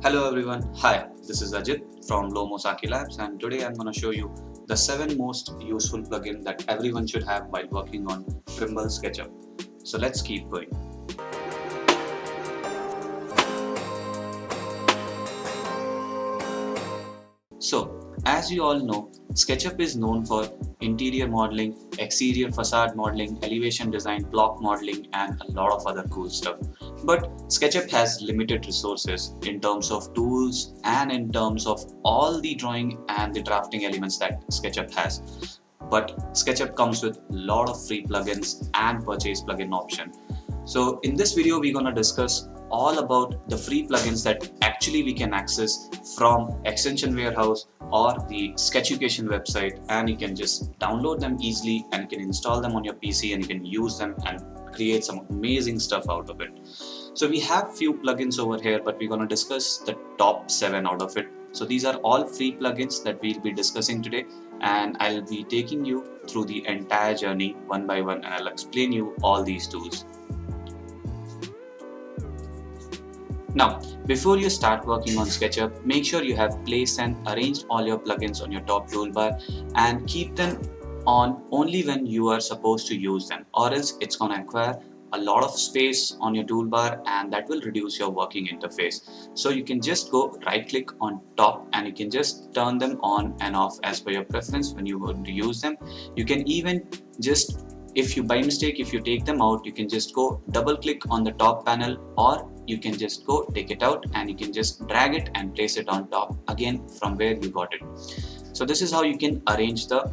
Hello everyone, hi, this is Ajit from Lomosaki Labs and today I'm going to show you the 7 most useful plugin that everyone should have while working on Trimble SketchUp. So let's keep going. So, as you all know, SketchUp is known for interior modeling, exterior facade modeling, elevation design, block modeling, and a lot of other cool stuff. But SketchUp has limited resources in terms of tools and in terms of all the drawing and the drafting elements that SketchUp has. But SketchUp comes with a lot of free plugins and purchase plugin option. So in this video, we're gonna discuss all about the free plugins that actually we can access from Extension Warehouse or the Sketchucation website, and you can just download them easily and you can install them on your PC and you can use them and create some amazing stuff out of it. So we have few plugins over here, but we're gonna discuss the top 7 out of it. So these are all free plugins that we'll be discussing today, and I'll be taking you through the entire journey one by one and I'll explain you all these tools. Now, before you start working on SketchUp, make sure you have placed and arranged all your plugins on your top toolbar and keep them on only when you are supposed to use them, or else it's going to acquire a lot of space on your toolbar and that will reduce your working interface. So you can just go right click on top and you can just turn them on and off as per your preference when you want to use them. You can even just, if you by mistake, if you take them out, you can just go double click on the top panel, or you can just go take it out and you can just drag it and place it on top again from where you got it. So this is how you can arrange the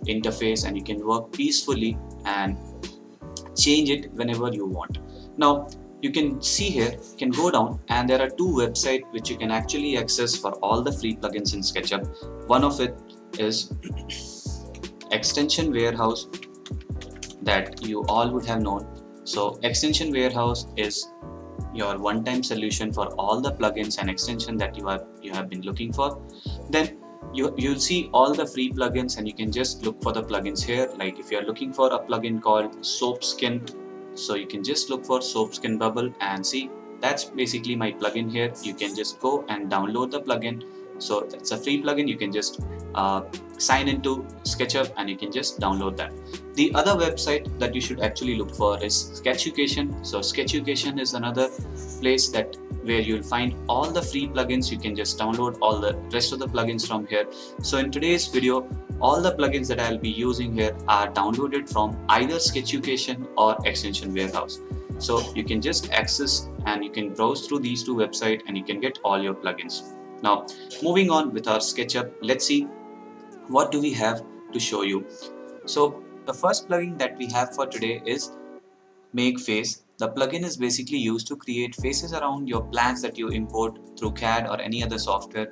interface and you can work peacefully and change it whenever you want. Now you can see here, you can go down and there are 2 websites which you can actually access for all the free plugins in SketchUp. One of it is Extension Warehouse that you all would have known. So Extension Warehouse is your one-time solution for all the plugins and extension that you have been looking for. Then you'll see all the free plugins and you can just look for the plugins here. Like if you're looking for a plugin called Soap Skin, so you can just look for Soap Skin Bubble and see that's basically my plugin here. You can just go and download the plugin. So it's a free plugin. You can just sign into SketchUp and you can just download that. The other website that you should actually look for is Sketchucation. So Sketchucation is another place that where you'll find all the free plugins. You can just download all the rest of the plugins from here. So in today's video, all the plugins that I'll be using here are downloaded from either Sketchucation or Extension Warehouse. So you can just access and you can browse through these 2 websites and you can get all your plugins. Now moving on with our SketchUp, let's see what do we have to show you. So the first plugin that we have for today is Make Face. The plugin is basically used to create faces around your plans that you import through CAD or any other software.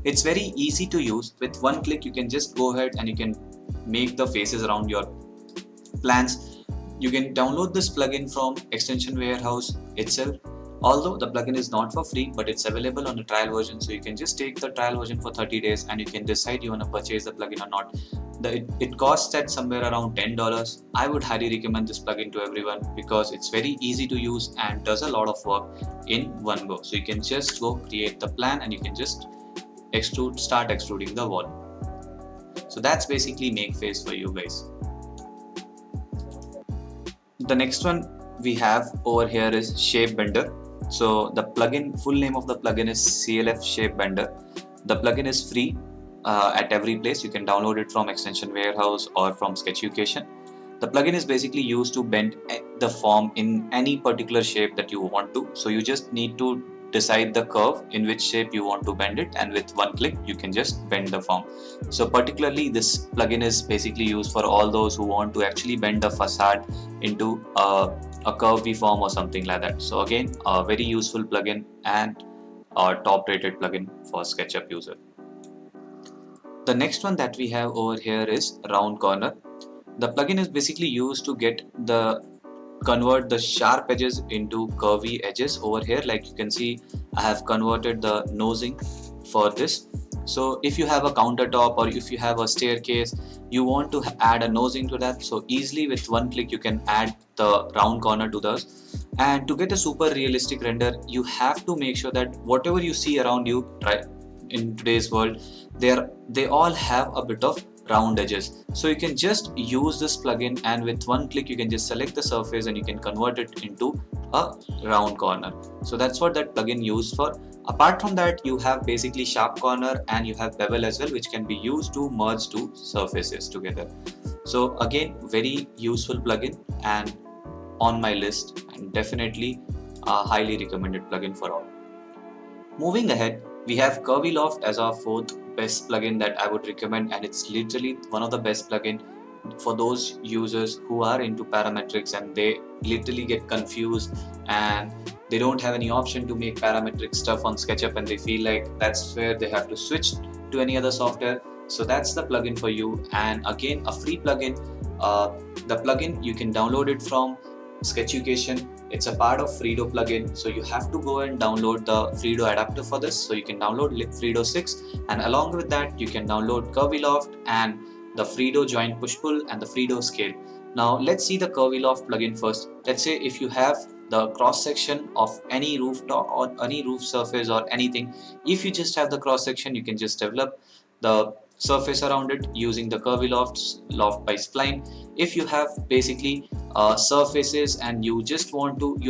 It's very easy to use. With one click you can just go ahead and you can make the faces around your plans. You can download this plugin from Extension Warehouse itself. Although the plugin is not for free, but it's available on a trial version, so you can just take the trial version for 30 days and you can decide you want to purchase the plugin or not. It costs at somewhere around $10. I would highly recommend this plugin to everyone because it's very easy to use and does a lot of work in one go. So you can just go create the plan and you can just start extruding the wall. So that's basically Make Face for you guys. The next one we have over here is Shape Bender. So the plugin, full name of the plugin is CLF Shape Bender. The plugin is free at every place. You can download it from Extension Warehouse or from Sketchucation. The plugin is basically used to bend the form in any particular shape that you want to. So you just need to decide the curve in which shape you want to bend it, and with one click you can just bend the form. So particularly this plugin is basically used for all those who want to actually bend the facade into a curvy form or something like that. So again, a very useful plugin and a top rated plugin for SketchUp user. The next one that we have over here is Round Corner. The plugin is basically used to convert the sharp edges into curvy edges. Over here, like you can see, I have converted the nosing for this. So if you have a countertop or if you have a staircase, you want to add a nosing to that, so easily with one click you can add the round corner to the And to get a super realistic render, you have to make sure that whatever you see around you in today's world, they all have a bit of round edges. So you can just use this plugin, and with one click you can just select the surface and you can convert it into a round corner. So that's what that plugin used for. Apart from that, you have basically sharp corner and you have bevel as well, which can be used to merge two surfaces together. So again, very useful plugin and on my list, and definitely a highly recommended plugin for all. Moving ahead, we have Curvyloft as our fourth best plugin that I would recommend, and it's literally one of the best plugin for those users who are into parametrics and they literally get confused and they don't have any option to make parametric stuff on SketchUp, and they feel like that's where they have to switch to any other software. So that's the plugin for you, and again, a free plugin. The plugin, you can download it from Sketchucation. It's a part of Fredo plugin, so you have to go and download the Fredo adapter for this. So you can download Fredo 6, and along with that you can download Curvyloft and the Fredo joint push pull and the Fredo scale. Now let's see the Curvyloft plugin first. Let's say if you have the cross section of any rooftop or any roof surface or anything, if you just have the cross section, you can just develop the surface around it using the Curvyloft loft by spline. If you have basically surfaces and you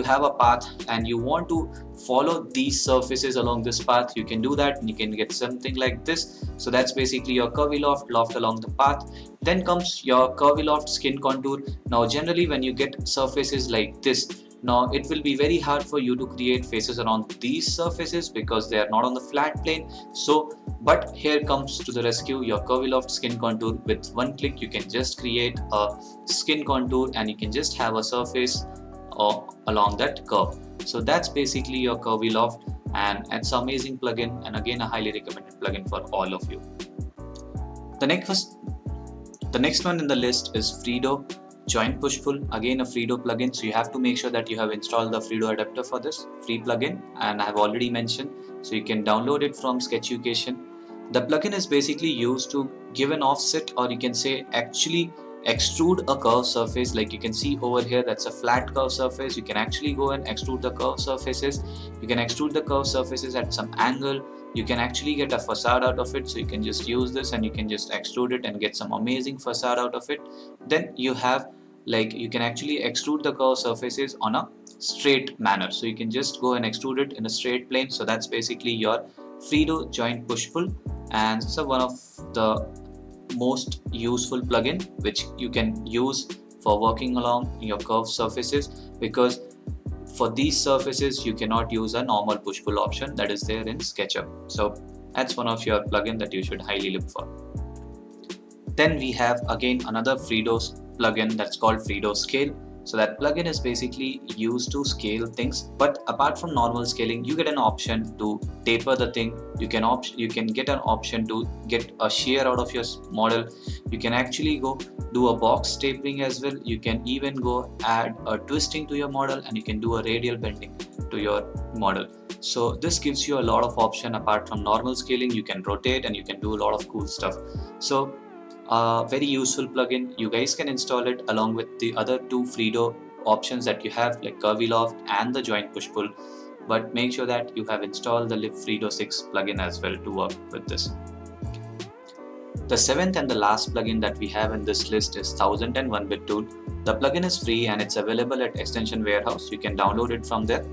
have a path and you want to follow these surfaces along this path, you can do that and you can get something like this. So that's basically your Curvyloft loft along the path. Then comes your Curvyloft skin contour. Now generally when you get surfaces like this, now it will be very hard for you to create faces around these surfaces because they are not on the flat plane. So but here comes to the rescue your Curvyloft skin contour. With one click you can just create a skin contour and you can just have a surface along that curve. So that's basically your Curvyloft, and it's an amazing plugin, and again a highly recommended plugin for all of you. The next one in the list is Fredo joint push pull, again a Fredo plugin. So you have to make sure that you have installed the Fredo adapter for this free plugin, and I have already mentioned, so you can download it from Sketchucation. The plugin is basically used to give an offset, or you can say actually extrude a curved surface. Like you can see over here, that's a flat curved surface. You can actually go and extrude the curved surfaces. You can extrude the curved surfaces at some angle. You can actually get a facade out of it, so you can just use this and you can just extrude it and get some amazing facade out of it. Then you have, like, you can actually extrude the curved surfaces on a straight manner, so you can just go and extrude it in a straight plane. So that's basically your Fredo joint push pull, and so one of the most useful plugin which you can use for working along your curved surfaces, because for these surfaces you cannot use a normal push pull option that is there in SketchUp. So that's one of your plugin that you should highly look for. Then we have again another Fredo plugin that's called Fredo Scale. So that plugin is basically used to scale things, but apart from normal scaling, you get an option to taper the thing. You can get an option to get a shear out of your model. You can actually go do a box tapering as well. You can even go add a twisting to your model, and you can do a radial bending to your model. So this gives you a lot of option. Apart from normal scaling, you can rotate and you can do a lot of cool stuff. So very useful plugin. You guys can install it along with the other two Fredo options that you have, like Curvyloft and the joint push pull, but make sure that you have installed the Fredo 6 plugin as well to work with this. The seventh and the last plugin that we have in this list is 1001 Bit Tool. The plugin is free and it's available at Extension Warehouse. You can download it from there.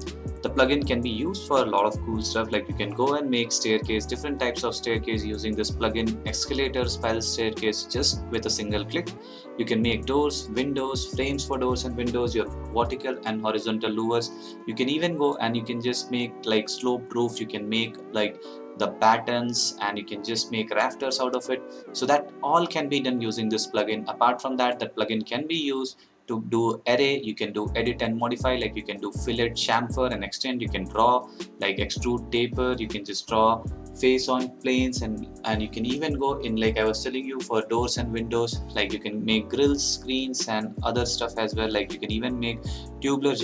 The plugin can be used for a lot of cool stuff, like you can go and make staircase, different types of staircase using this plugin, escalator, spiral staircase, just with a single click. You can make doors, windows, frames for doors and windows, your vertical and horizontal louvers. You can even go and you can just make like sloped roof. You can make like the patterns, and you can just make rafters out of it. So that all can be done using this plugin. Apart from that, that plugin can be used to do array. You can do edit and modify, like you can do fillet, chamfer and extend. You can draw, like extrude, taper. You can just draw face on planes, and you can even go in, like I was telling you, for doors and windows, like you can make grills, screens and other stuff as well. Like you can even make tubular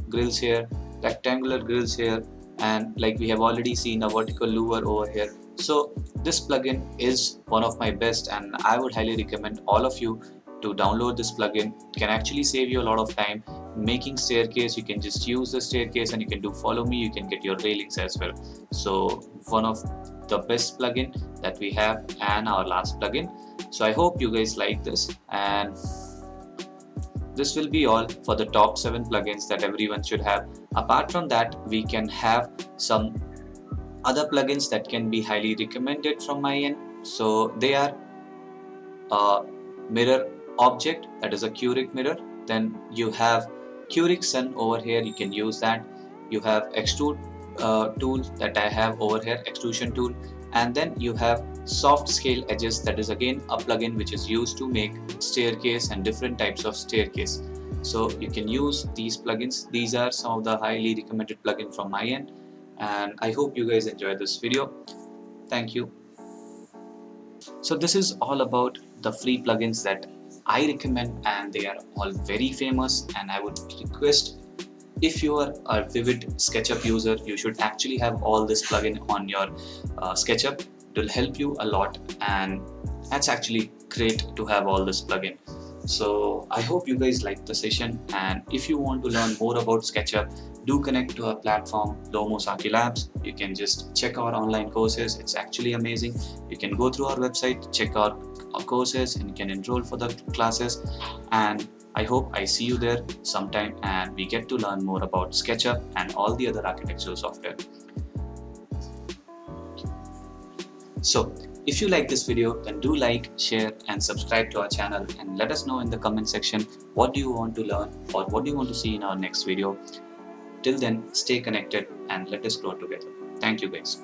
grills here, rectangular grills here, and like we have already seen a vertical louver over here. So this plugin is one of my best, and I would highly recommend all of you to download this plugin. It can actually save you a lot of time. making staircase, you can just use the staircase and you can do follow me, you can get your railings as well. So one of the best plugin that we have and our last plugin. So I hope you guys like this, and this will be all for the top 7 plugins that everyone should have. Apart from that, we can have some other plugins that can be highly recommended from my end. So they are a mirror object, that is a Curic mirror. Then you have Curic Sun over here, you can use that. You have extrude tool that I have over here, extrusion tool. And then you have soft scale edges, that is again a plugin which is used to make staircase and different types of staircase. So you can use these plugins. These are some of the highly recommended plugins from my end, and I hope you guys enjoy this video. Thank you. So this is all about the free plugins that I recommend, and they are all very famous, and I would request, if you are a Vivid SketchUp user, you should actually have all this plugin on your SketchUp. It will help you a lot, and that's actually great to have all this plugin. So I hope you guys liked the session, and if you want to learn more about SketchUp, do connect to our platform Lomo Saki Labs. You can just check our online courses, it's actually amazing. You can go through our website, check out our courses, and you can enroll for the classes, and I hope I see you there sometime and we get to learn more about SketchUp and all the other architectural software. So if you like this video, then do like, share and subscribe to our channel, and let us know in the comment section what do you want to learn or what do you want to see in our next video. Till then, stay connected and let us grow together. Thank you guys.